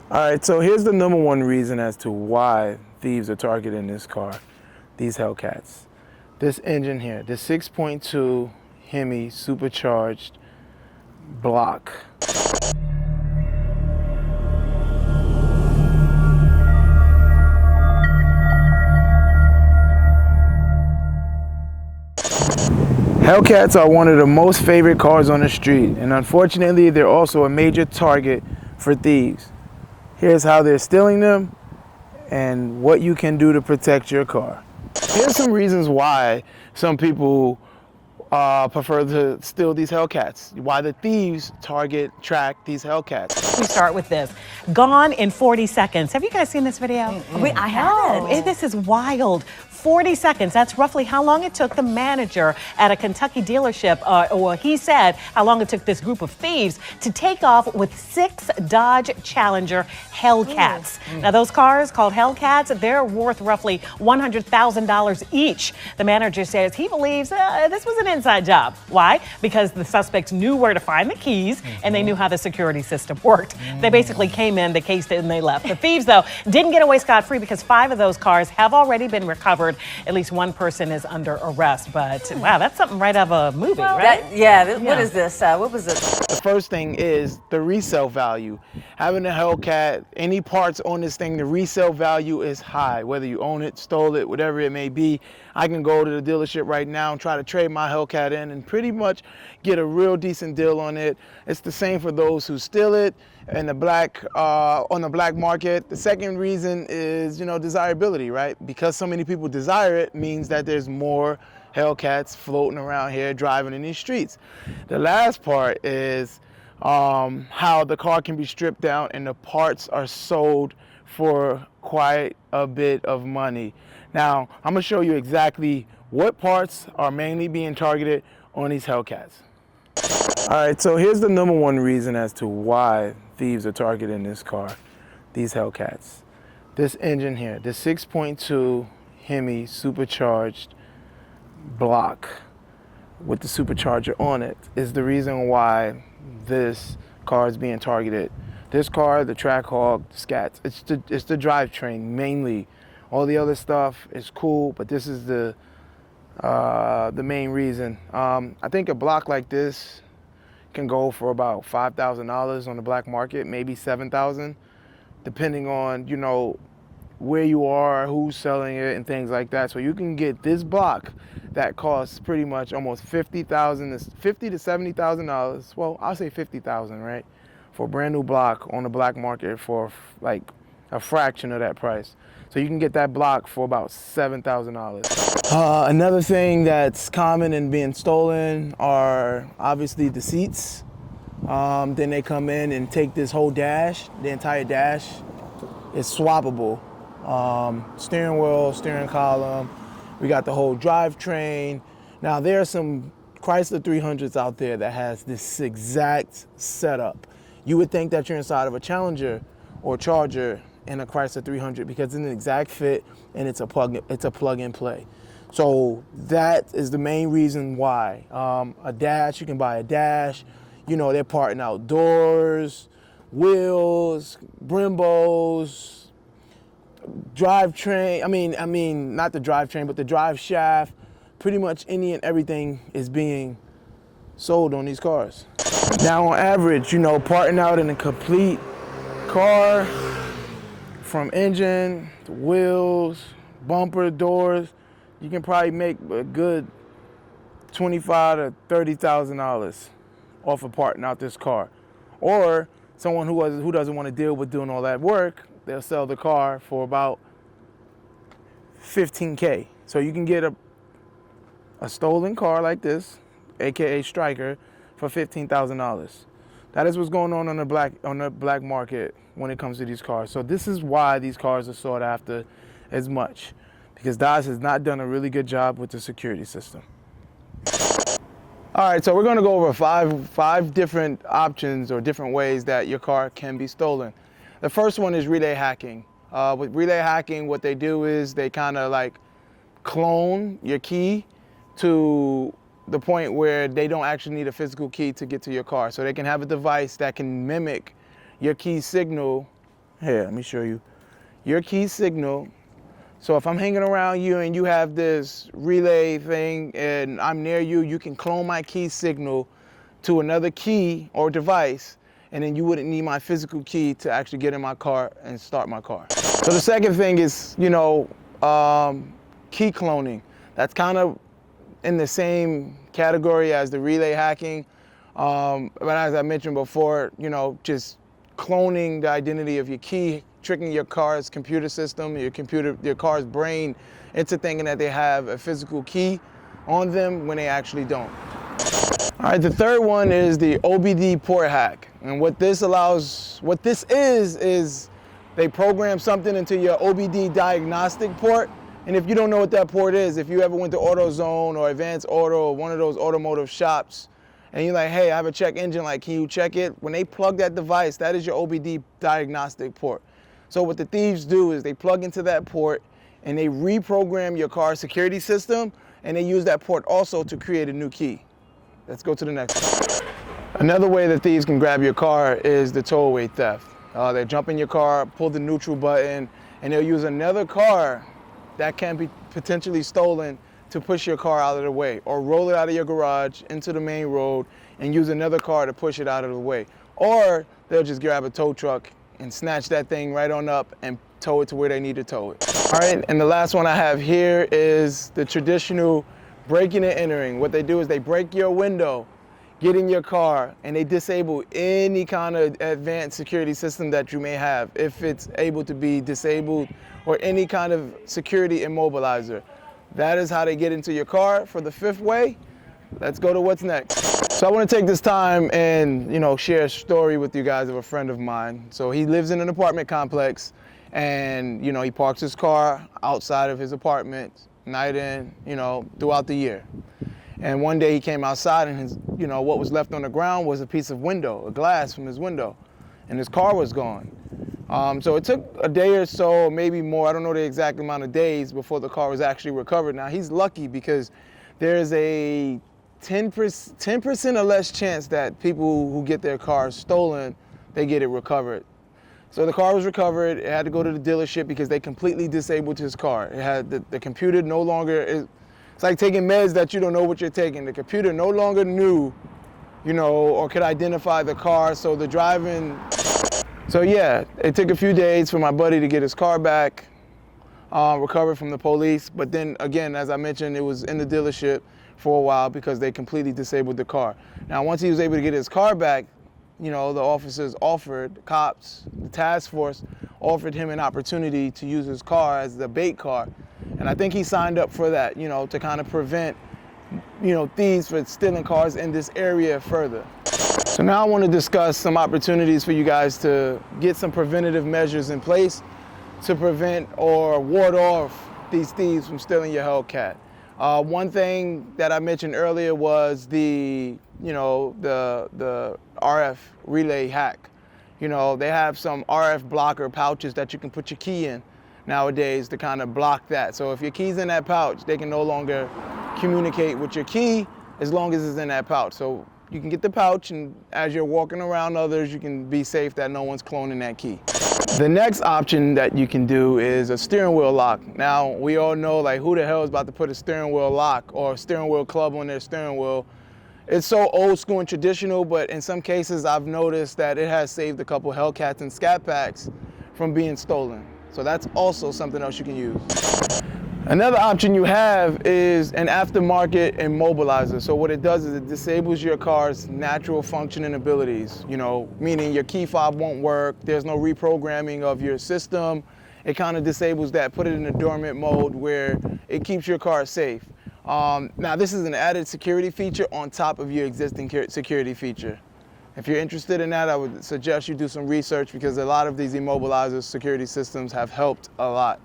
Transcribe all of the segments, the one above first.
All right, so here's the number one reason as to why thieves are targeting this car, these Hellcats. This engine here, the 6.2 Hemi supercharged block. Hellcats are one of the most favorite cars on the street, and unfortunately, they're also a major target for thieves. Here's how they're stealing them and what you can do to protect your car. Here's some reasons why some people prefer to steal these Hellcats, why the thieves track these Hellcats. We start with this. Gone in 40 seconds. Have you guys seen this video? I haven't. This is wild. 40 seconds. That's roughly how long it took the manager at a Kentucky dealership, or he said how long it took this group of thieves to take off with 6 Dodge Challenger Hellcats. Now, those cars called Hellcats, they're worth roughly $100,000 each. The manager says he believes this was an inside job. Why? Because the suspects knew where to find the keys and they knew how the security system worked. They basically came in, they cased it, and they left. The thieves, though, didn't get away scot-free because 5 of those cars have already been recovered. At least one person is under arrest. But wow, that's something right out of a movie, right? What is this? What was this? The first thing is the resale value. Having a Hellcat, any parts on this thing, the resale value is high. Whether you own it, stole it, whatever it may be, I can go to the dealership right now and try to trade my Hellcat in and pretty much get a real decent deal on it. It's the same for those who steal it in the on the black market. The second reason is, desirability, right? Because so many people desire it means that there's more Hellcats floating around here driving in these streets. The last part is how the car can be stripped down and the parts are sold for quite a bit of money. Now, I'm gonna show you exactly what parts are mainly being targeted on these Hellcats. All right, so here's the number one reason as to why thieves are targeting this car, these Hellcats. This engine here, the 6.2 Hemi supercharged block with the supercharger on it, is the reason why this car is being targeted. This car, the Trackhawk, the Scats, it's the drivetrain mainly. All the other stuff is cool, but this is the main reason. I think a block like this can go for about $5,000 on the black market, maybe $7,000, depending on where you are, who's selling it, and things like that. So you can get this block that costs pretty much almost $50,000 to $70,000. Well, I'll say $50,000, right, for a brand new block on the black market for like a fraction of that price. So you can get that block for about $7,000. Another thing that's common in being stolen are obviously the seats. Then they come in and take this whole dash. The entire dash is swappable. Steering wheel, steering column. We got the whole drivetrain. Now there are some Chrysler 300s out there that has this exact setup. You would think that you're inside of a Challenger or Charger in a Chrysler 300 because it's an exact fit and it's a plug and play. So that is the main reason why. A dash, you can buy a dash. They're parting out doors, wheels, Brimbos, drivetrain. I mean, not the drivetrain, but the drive shaft. Pretty much any and everything is being sold on these cars. Now, on average, parting out in a complete car, from engine to wheels, bumper, doors, you can probably make a good $25,000 to $30,000 off of parting out this car. Or someone who doesn't want to deal with doing all that work, they'll sell the car for about $15K. So you can get a stolen car like this, aka Striker, for $15,000. That is what's going on the black market when it comes to these cars. So this is why these cars are sought after as much, because Dodge has not done a really good job with the security system. All right, so we're gonna go over five different options or different ways that your car can be stolen. The first one is relay hacking. With relay hacking, what they do is they kind of like clone your key to the point where they don't actually need a physical key to get to your car. So they can have a device that can mimic your key signal Here, let me show you. Your key signal. So if I'm hanging around you and you have this relay thing and I'm near you, you can clone my key signal to another key or device, and then you wouldn't need my physical key to actually get in my car and start my car. So the second thing is, key cloning. That's kind of in the same category as the relay hacking. But as I mentioned before, just cloning the identity of your key, tricking your car's computer system, your car's brain into thinking that they have a physical key on them when they actually don't. All right, the third one is the OBD port hack. And what this is they program something into your OBD diagnostic port. And if you don't know what that port is, if you ever went to AutoZone or Advanced Auto or one of those automotive shops, and you're like, hey, I have a check engine light, can you check it? When they plug that device, that is your OBD diagnostic port. So what the thieves do is they plug into that port and they reprogram your car's security system, and they use that port also to create a new key. Let's go to the next one. Another way that thieves can grab your car is the tow-away theft. They jump in your car, pull the neutral button, and they'll use another car that can be potentially stolen to push your car out of the way, or roll it out of your garage into the main road and use another car to push it out of the way. Or they'll just grab a tow truck and snatch that thing right on up and tow it to where they need to tow it. All right, and the last one I have here is the traditional breaking and entering. What they do is they break your window, get in your car, and they disable any kind of advanced security system that you may have, if it's able to be disabled, or any kind of security immobilizer. That is how they get into your car. For the fifth way, let's go to what's next. So I want to take this time and share a story with you guys of a friend of mine. So he lives in an apartment complex, and he parks his car outside of his apartment night in, throughout the year. And one day he came outside, and his, what was left on the ground was a piece of window, a glass from his window, and his car was gone. So it took a day or so, maybe more, I don't know the exact amount of days before the car was actually recovered. Now he's lucky because there's a 10% or less chance that people who get their cars stolen, they get it recovered. So the car was recovered. It had to go to the dealership because they completely disabled his car. It had the computer no longer, it's like taking meds that you don't know what you're taking. The computer no longer knew, or could identify the car. So yeah, it took a few days for my buddy to get his car back, recovered from the police. But then again, as I mentioned, it was in the dealership for a while because they completely disabled the car. Now, once he was able to get his car back, the officers offered, the cops, the task force offered him an opportunity to use his car as the bait car. And I think he signed up for that, to kind of prevent, thieves from stealing cars in this area further. So now I want to discuss some opportunities for you guys to get some preventative measures in place to prevent or ward off these thieves from stealing your Hellcat. One thing that I mentioned earlier was the RF relay hack. They have some RF blocker pouches that you can put your key in nowadays to kind of block that. So if your key's in that pouch, they can no longer communicate with your key as long as it's in that pouch. So you can get the pouch, and as you're walking around others, you can be safe that no one's cloning that key. The next option that you can do is a steering wheel lock. Now, we all know, like, who the hell is about to put a steering wheel lock or a steering wheel club on their steering wheel? It's so old school and traditional, but in some cases I've noticed that it has saved a couple Hellcats and Scat Packs from being stolen. So that's also something else you can use. Another option you have is an aftermarket immobilizer. So what it does is it disables your car's natural functioning abilities, meaning your key fob won't work, there's no reprogramming of your system. It kind of disables that, put it in a dormant mode where it keeps your car safe. Now this is an added security feature on top of your existing security feature. If you're interested in that, I would suggest you do some research because a lot of these immobilizer security systems have helped a lot.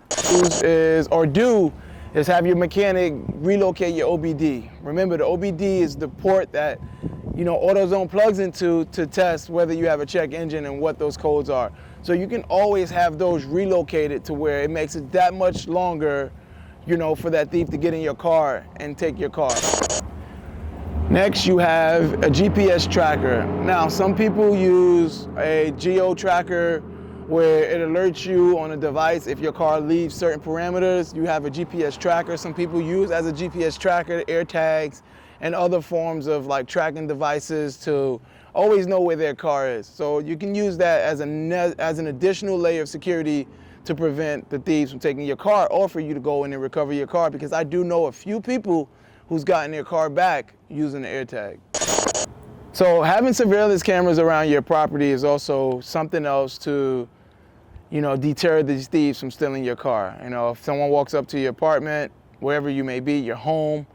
Is have your mechanic relocate your OBD. Remember, the OBD is the port that AutoZone plugs into to test whether you have a check engine and what those codes are. So you can always have those relocated to where it makes it that much longer, for that thief to get in your car and take your car. Next, you have a GPS tracker. Now, some people use a geo tracker where it alerts you on a device if your car leaves certain parameters. You have a GPS tracker. Some people use as a GPS tracker, air tags, and other forms of like tracking devices to always know where their car is. So you can use that as an additional layer of security to prevent the thieves from taking your car, or for you to go in and recover your car, because I do know a few people who's gotten their car back using the air tag. So having surveillance cameras around your property is also something else to, deter these thieves from stealing your car. If someone walks up to your apartment, wherever you may be, your home,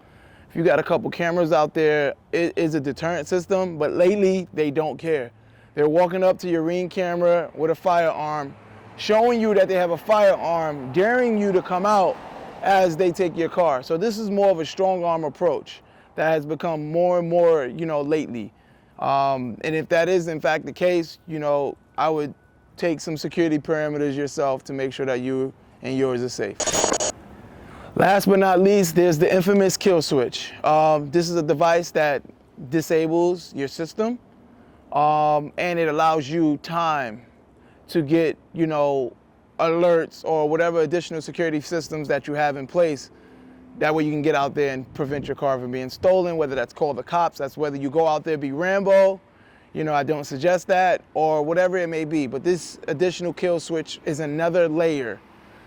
if you got a couple cameras out there, it is a deterrent system, but lately they don't care. They're walking up to your Ring camera with a firearm, showing you that they have a firearm, daring you to come out as they take your car. So this is more of a strong arm approach that has become more and more, lately. And if that is in fact the case, I would take some security parameters yourself to make sure that you and yours are safe. Last but not least, there's the infamous kill switch. This is a device that disables your system, and it allows you time to get, alerts or whatever additional security systems that you have in place. That way you can get out there and prevent your car from being stolen, whether that's call the cops, that's whether you go out there, be Rambo, I don't suggest that, or whatever it may be. But this additional kill switch is another layer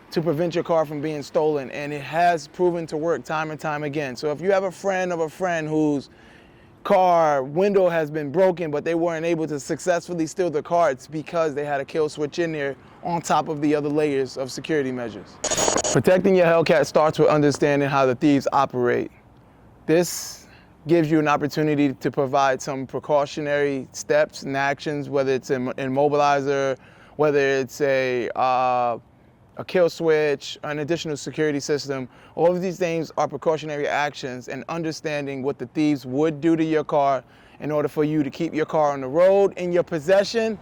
to prevent your car from being stolen, and it has proven to work time and time again. So if you have a friend of a friend whose car window has been broken, but they weren't able to successfully steal the car, it's because they had a kill switch in there on top of the other layers of security measures. Protecting your Hellcat starts with understanding how the thieves operate. This gives you an opportunity to provide some precautionary steps and actions, whether it's an immobilizer, whether it's a kill switch, an additional security system. All of these things are precautionary actions, and understanding what the thieves would do to your car in order for you to keep your car on the road, in your possession,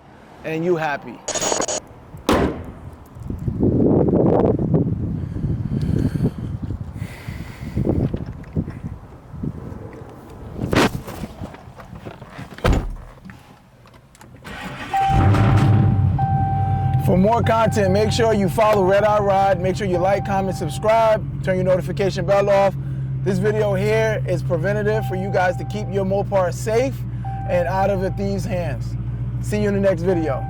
and you happy. For more content, make sure you follow Red Eye Ride. Make sure you like, comment, subscribe, turn your notification bell off. This video here is preventative for you guys to keep your Mopar safe and out of the thieves' hands. See you in the next video.